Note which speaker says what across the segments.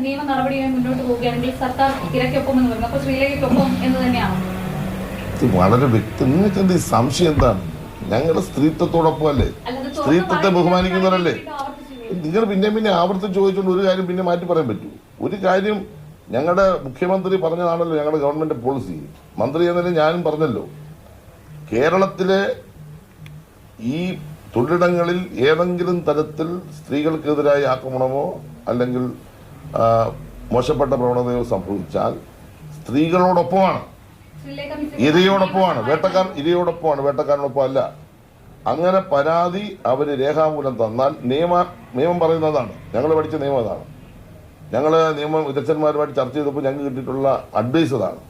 Speaker 1: നിയമ നടപടിയുമായി മുന്നോട്ട് പോവുകയാണെങ്കിൽ സർക്കാർ ഇരയ്ക്കൊപ്പം എന്ന് പറയുന്നത് അപ്പോൾ ശ്രീലേഖയ്ക്കൊപ്പം എന്ന് തന്നെയാണ്.
Speaker 2: വളരെ വ്യക്തി. നിങ്ങൾക്ക് എന്ത് സംശയം എന്താണ്? ഞങ്ങളുടെ സ്ത്രീത്വത്തോടൊപ്പം അല്ലേ, സ്ത്രീത്വത്തെ ബഹുമാനിക്കുന്നവരല്ലേ. നിങ്ങൾ പിന്നെ ആവർത്തിച്ച് ചോദിച്ചുകൊണ്ട് ഒരു കാര്യം പിന്നെ മാറ്റി പറയാൻ പറ്റൂ? ഒരു കാര്യം ഞങ്ങളുടെ മുഖ്യമന്ത്രി പറഞ്ഞതാണല്ലോ ഞങ്ങളുടെ ഗവൺമെന്റ് പോളിസി. മന്ത്രി എന്ന നിലയിൽ ഞാനും പറഞ്ഞല്ലോ, കേരളത്തിലെ ഈ തൊഴിലിടങ്ങളിൽ ഏതെങ്കിലും തരത്തിൽ സ്ത്രീകൾക്കെതിരായ ആക്രമണമോ അല്ലെങ്കിൽ മോശപ്പെട്ട പ്രവണതയോ സംഭവിച്ചാൽ സ്ത്രീകളോടൊപ്പമാണ്, ഇരയോടൊപ്പമാണ്. വേട്ടക്കാരനൊപ്പം അല്ല. അങ്ങനെ പരാതി അവര് രേഖാമൂലം തന്നാൽ നിയമം പറയുന്നതാണ്. ഞങ്ങൾ പഠിച്ച നിയമം അതാണ്. ഞങ്ങൾ നിയമ വിദഗ്ധന്മാരുമായിട്ട് ചർച്ച ചെയ്തപ്പോൾ ഞങ്ങൾക്ക് കിട്ടിയിട്ടുള്ള അഡ്വൈസ് അതാണ്.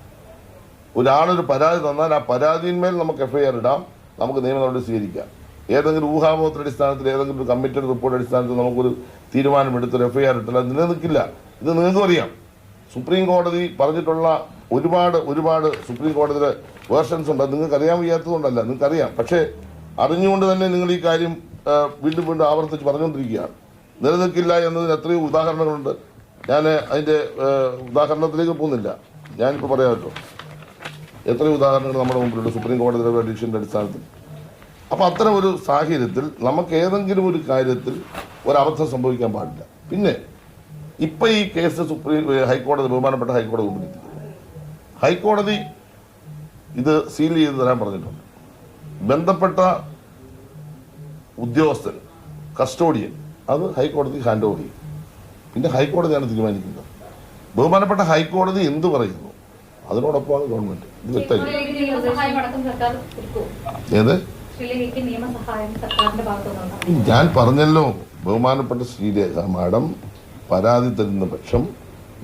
Speaker 2: ഒരാളൊരു പരാതി തന്നാൽ ആ പരാതിന്മേൽ നമുക്ക് FIR ഇടാം, നമുക്ക് നിയമ നടപടി സ്വീകരിക്കാം. ഏതെങ്കിലും ഊഹാപോഹത്തിന്റെ അടിസ്ഥാനത്തിൽ, ഏതെങ്കിലും ഒരു കമ്മിറ്റഡ് റിപ്പോർട്ട് അടിസ്ഥാനത്തിൽ നമുക്കൊരു തീരുമാനമെടുത്തൊരു FIR ഇട്ടാൽ അത് നിലനിൽക്കില്ല. ഇത് നിങ്ങൾക്കും അറിയാം. സുപ്രീം കോടതി പറഞ്ഞിട്ടുള്ള ഒരുപാട് സുപ്രീം കോടതിയുടെ വേർഷൻസ് ഉണ്ട്. നിങ്ങൾക്ക് അറിയാൻ വയ്യാത്തതുകൊണ്ടല്ല, നിങ്ങൾക്കറിയാം. പക്ഷേ അറിഞ്ഞുകൊണ്ട് തന്നെ നിങ്ങൾ ഈ കാര്യം വീണ്ടും ആവർത്തിച്ച് പറഞ്ഞുകൊണ്ടിരിക്കുകയാണ്. നിലനിൽക്കില്ല എന്നതിന് എത്രയോ ഉദാഹരണങ്ങളുണ്ട്. ഞാൻ അതിന്റെ ഉദാഹരണത്തിലേക്ക് പോകുന്നില്ല, ഞാനിപ്പോൾ പറയാമല്ലോ. എത്രയോ ഉദാഹരണങ്ങൾ നമ്മുടെ മുമ്പിലുണ്ട് സുപ്രീം കോടതിയുടെ ഡിസിഷന്റെ അടിസ്ഥാനത്തിൽ. അപ്പൊ അത്തരം ഒരു സാഹചര്യത്തിൽ നമുക്ക് ഏതെങ്കിലും ഒരു കാര്യത്തിൽ ഒരബദ്ധം സംഭവിക്കാൻ പാടില്ല. പിന്നെ ഇപ്പൊ ഈ കേസ് ബഹുമാനപ്പെട്ട ഹൈക്കോടതി മുമ്പിലെത്തി. ഹൈക്കോടതി ഇത് സീൽ ചെയ്ത് തരാൻ പറഞ്ഞിട്ടുണ്ട്. ബന്ധപ്പെട്ട ഉദ്യോഗസ്ഥൻ, കസ്റ്റോഡിയൻ, അത് ഹൈക്കോടതി ഹാൻഡ് ഓവർ ചെയ്യും. പിന്നെ ഹൈക്കോടതിയാണ് തീരുമാനിക്കുന്നത്. ബഹുമാനപ്പെട്ട ഹൈക്കോടതി എന്ത് പറയുന്നു അതിനോടൊപ്പമാണ് ഗവൺമെന്റ്. ഇത് വ്യക്തമായി. ഏത് ഞാൻ പറഞ്ഞല്ലോ, ബഹുമാനപ്പെട്ട ശ്രീരേഖ മാഡം പരാതി തരുന്ന പക്ഷം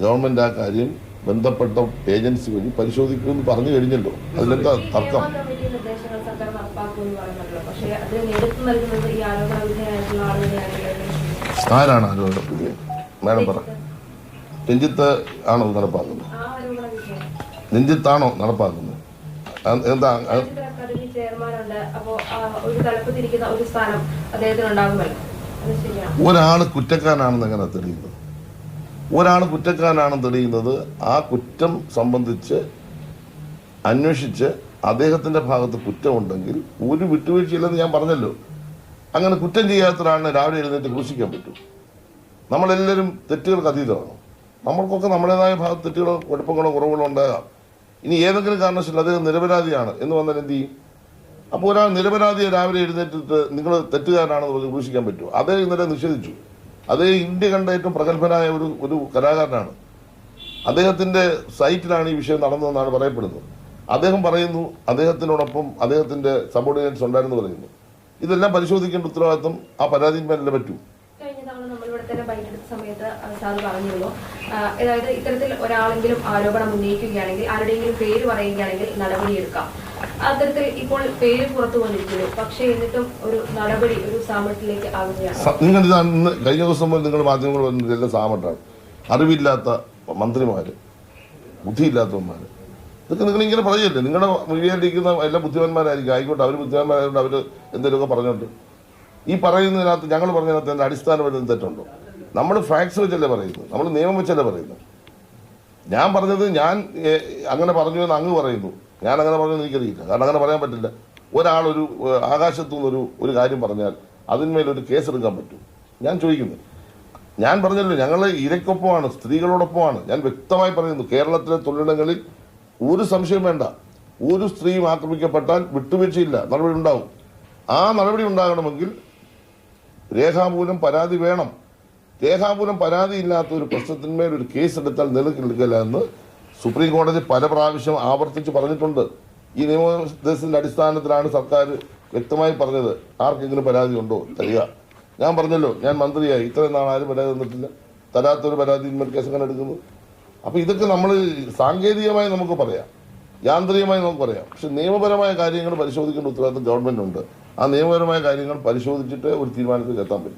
Speaker 2: ഗവൺമെന്റ് ആ കാര്യം ബന്ധപ്പെട്ട ഏജൻസി വഴി പരിശോധിക്കുമെന്ന് പറഞ്ഞു കഴിഞ്ഞല്ലോ. അതിലെന്താ തർക്കം? ആരാണ് ആരോപണ വിധേയൻ? മാഡം പറ. രഞ്ജിത്ത് ആണോ നടപ്പാക്കുന്നത്? രഞ്ജിത്താണോ നടപ്പാക്കുന്നത്? എന്താ ഒരാള് കുറ്റക്കാരനാണെന്ന് എങ്ങനെ തെളിയുന്നത്? ഒരാൾ കുറ്റക്കാരനാണെന്ന് തെളിയുന്നത് ആ കുറ്റം സംബന്ധിച്ച് അന്വേഷിച്ച് അദ്ദേഹത്തിന്റെ ഭാഗത്ത് കുറ്റമുണ്ടെങ്കിൽ ഒരു വിട്ടുവീഴ്ചയില്ലെന്ന് ഞാൻ പറഞ്ഞല്ലോ. അങ്ങനെ കുറ്റം ചെയ്യാത്ത ഒരാളിനെ രാവിലെ എഴുന്നേറ്റ് ക്രൂശിക്കാൻ പറ്റും? നമ്മളെല്ലാവരും തെറ്റുകൾക്ക് അതീതമാണ്. നമ്മൾക്കൊക്കെ നമ്മുടേതായ ഭാഗത്ത് തെറ്റുകളോ കുഴപ്പങ്ങളോ കുറവുകളോ ഉണ്ടാകാം. ഇനി ഏതെങ്കിലും കാരണവശാൽ അദ്ദേഹം നിരപരാധിയാണ് എന്ന് വന്നാൽ എന്ത് ചെയ്യും? അപ്പോൾ ഒരാൾ നിരപരാധിയെ രാവിലെ എഴുന്നേറ്റിട്ട് നിങ്ങൾ തെറ്റുകാരനാണെന്ന് പറഞ്ഞ് ക്രൂശിക്കാൻ പറ്റുമോ? അദ്ദേഹം ഇന്നലെ നിഷേധിച്ചു. അദ്ദേഹം ഇന്ത്യ കണ്ട ഏറ്റവും പ്രഗത്ഭനായ ഒരു കലാകാരനാണ്. അദ്ദേഹത്തിന്റെ സൈറ്റിലാണ് ഈ വിഷയം നടന്നതെന്നാണ് പറയപ്പെടുന്നത്. അദ്ദേഹം പറയുന്നു അദ്ദേഹത്തിനോടൊപ്പം അദ്ദേഹത്തിന്റെ സബോർഡിനേറ്റ്സ് ഉണ്ടായിരുന്നു പറയുന്നു. ഇതെല്ലാം പരിശോധിക്കേണ്ട ഉത്തരവാദിത്വം ആ പരാതിന്മേലല്ലേ പറ്റൂ.
Speaker 3: സമയത്ത് സാർ പറഞ്ഞിരുന്നു, അതായത് ഇത്തരത്തിൽ ഒരാളെങ്കിലും ആരോപണം ഉന്നയിക്കുകയാണെങ്കിൽ, ആരുടെയെങ്കിലും പേര് പറയുകയാണെങ്കിൽ നടപടിയെടുക്കാം. അത്തരത്തിൽ ഇപ്പോൾ പേര് പുറത്തു വന്നിരിക്കുന്നു. പക്ഷേ എന്നിട്ടും ഒരു നടപടി ഒരു സാമട്ടിലേക്ക് ആവുകയാണ്.
Speaker 2: നിങ്ങൾ ഇന്ന് കഴിഞ്ഞ ദിവസം നിങ്ങൾ മാധ്യമങ്ങൾ പറഞ്ഞത് എല്ലാം സാമട്ടാണ്. അറിവില്ലാത്ത മന്ത്രിമാര്, ബുദ്ധിയില്ലാത്തവന്മാര്, ഇതൊക്കെ നിങ്ങൾ ഇങ്ങനെ പറയല്ലേ? നിങ്ങളുടെ മീഡിയയിലിരിക്കുന്ന എല്ലാ ബുദ്ധിമാന്മാരായിരിക്കും. ആയിക്കോട്ടെ, അവർ ബുദ്ധിമാന്മാരായതുകൊണ്ട് അവർ എന്തെങ്കിലുമൊക്കെ പറഞ്ഞോണ്ട്. ഈ പറയുന്നതിനകത്ത് ഞങ്ങൾ പറഞ്ഞതിനകത്ത് എൻ്റെ അടിസ്ഥാനപരമായ തെറ്റുണ്ടോ? നമ്മൾ ഫാക്ട്സ് വെച്ചല്ലേ പറയുന്നത്, നമ്മൾ നിയമം വെച്ചല്ലേ പറയുന്നത്. ഞാൻ പറഞ്ഞത് ഞാൻ അങ്ങനെ പറഞ്ഞു എന്ന് അങ്ങ് പറയുന്നു. ഞാൻ അങ്ങനെ പറഞ്ഞെന്ന് എനിക്കറിയില്ല. കാരണം അങ്ങനെ പറയാൻ പറ്റില്ല. ഒരാളൊരു ആകാശത്തു നിന്നൊരു ഒരു കാര്യം പറഞ്ഞാൽ അതിന്മേലൊരു കേസെടുക്കാൻ പറ്റും? ഞാൻ ചോദിക്കുന്നത്. ഞാൻ പറഞ്ഞല്ലോ, ഞങ്ങൾ ഇരയ്ക്കൊപ്പമാണ്, സ്ത്രീകളോടൊപ്പമാണ്. ഞാൻ വ്യക്തമായി പറയുന്നു, കേരളത്തിലെ തൊഴിലിടങ്ങളിൽ ഒരു സംശയം വേണ്ട. ഒരു സ്ത്രീയും ആക്രമിക്കപ്പെട്ടാൽ വിട്ടുവീഴ്ചയില്ല, നടപടി ഉണ്ടാവും. ആ നടപടി ഉണ്ടാകണമെങ്കിൽ രേഖാമൂലം പരാതി വേണം. രേഖാമൂലം പരാതി ഇല്ലാത്ത ഒരു പ്രശ്നത്തിന്മേൽ ഒരു കേസ് എടുത്താൽ നിലനിൽക്കില്ല എന്ന് സുപ്രീം കോടതി പല പ്രാവശ്യം ആവർത്തിച്ച് പറഞ്ഞിട്ടുണ്ട്. ഈ നിയമനിർദ്ദേശത്തിന്റെ അടിസ്ഥാനത്തിലാണ് സർക്കാർ വ്യക്തമായി പറഞ്ഞത്. ആർക്കെങ്കിലും പരാതി ഉണ്ടോ തരിക. ഞാൻ പറഞ്ഞല്ലോ, ഞാൻ മന്ത്രിയായി ഇത്രയും നാൾ ആരും പരാതി തന്നിട്ടില്ല. തരാത്തൊരു പരാതിന്മേൽ കേസ് അങ്ങനെ എടുക്കുന്നു. അപ്പൊ ഇതൊക്കെ നമ്മൾ സാങ്കേതികമായി നമുക്ക് പറയാം, യാന്ത്രികമായി നമുക്ക് പറയാം. പക്ഷെ നിയമപരമായ കാര്യങ്ങൾ പരിശോധിക്കേണ്ട ഉത്തരവാദിത്വം ഗവൺമെന്റിനുണ്ട്. ആ നിയമപരമായ കാര്യങ്ങൾ പരിശോധിച്ചിട്ട് ഒരു തീരുമാനത്തിൽ എത്താൻ പറ്റും.